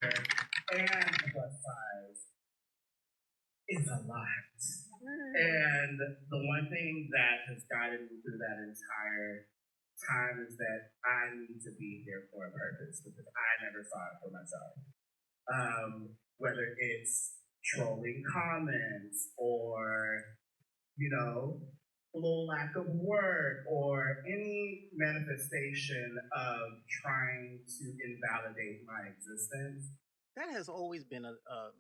and plus size is a lot. And the one thing that has guided me through that entire time is that I need to be here for a purpose because I never saw it for myself. Whether it's trolling comments or, a little lack of work or any manifestation of trying to invalidate my existence. That has always been a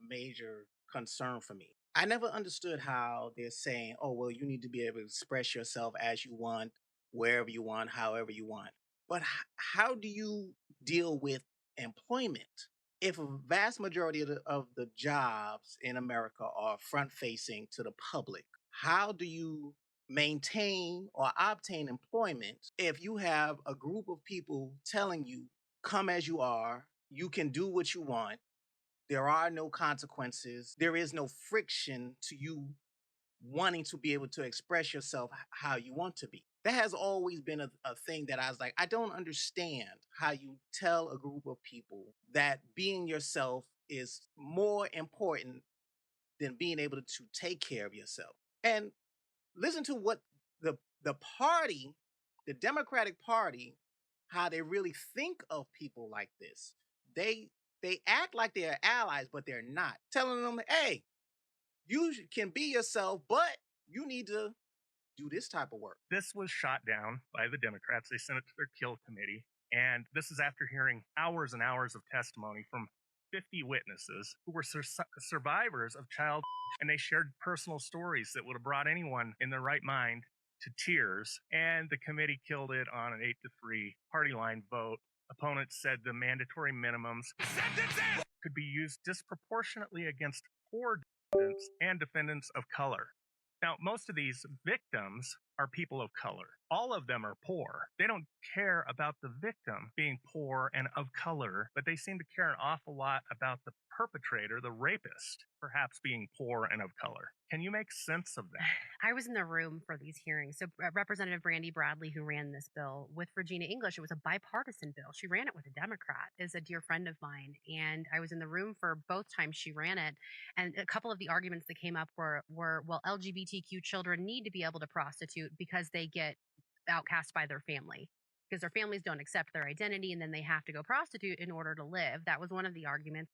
major concern for me. I never understood how they're saying, oh, well, you need to be able to express yourself as you want, wherever you want, however you want. But how do you deal with employment? If a vast majority of the jobs in America are front facing to the public, how do you maintain or obtain employment if you have a group of people telling you, come as you are, you can do what you want, there are no consequences, there is no friction to you wanting to be able to express yourself how you want to be? That has always been a thing that I was like, I don't understand how you tell a group of people that being yourself is more important than being able to take care of yourself. And listen to what the party, the Democratic Party, how they really think of people like this. They they act like they're allies, but they're not. Telling them, hey, you can be yourself, but you need to do this type of work. This was shot down by the Democrats. They sent it to their kill committee. And this is after hearing hours and hours of testimony from 50 witnesses who were survivors of child, and they shared personal stories that would have brought anyone in their right mind to tears. And the committee killed it on an 8-3 party line vote. Opponents said the mandatory minimums could be used disproportionately against poor defendants and defendants of color. Now, most of these victims are people of color. All of them are poor. They don't care about the victim being poor and of color, but they seem to care an awful lot about the perpetrator, the rapist, perhaps being poor and of color. Can you make sense of that? I was in the room for these hearings. So, Representative Brandy Bradley, who ran this bill with Regina English, it was a bipartisan bill. She ran it with a Democrat, is a dear friend of mine. And I was in the room for both times she ran it. And a couple of the arguments that came up were well, LGBTQ children need to be able to prostitute because they get outcast by their family. Because their families don't accept their identity and then they have to go prostitute in order to live. That was one of the arguments.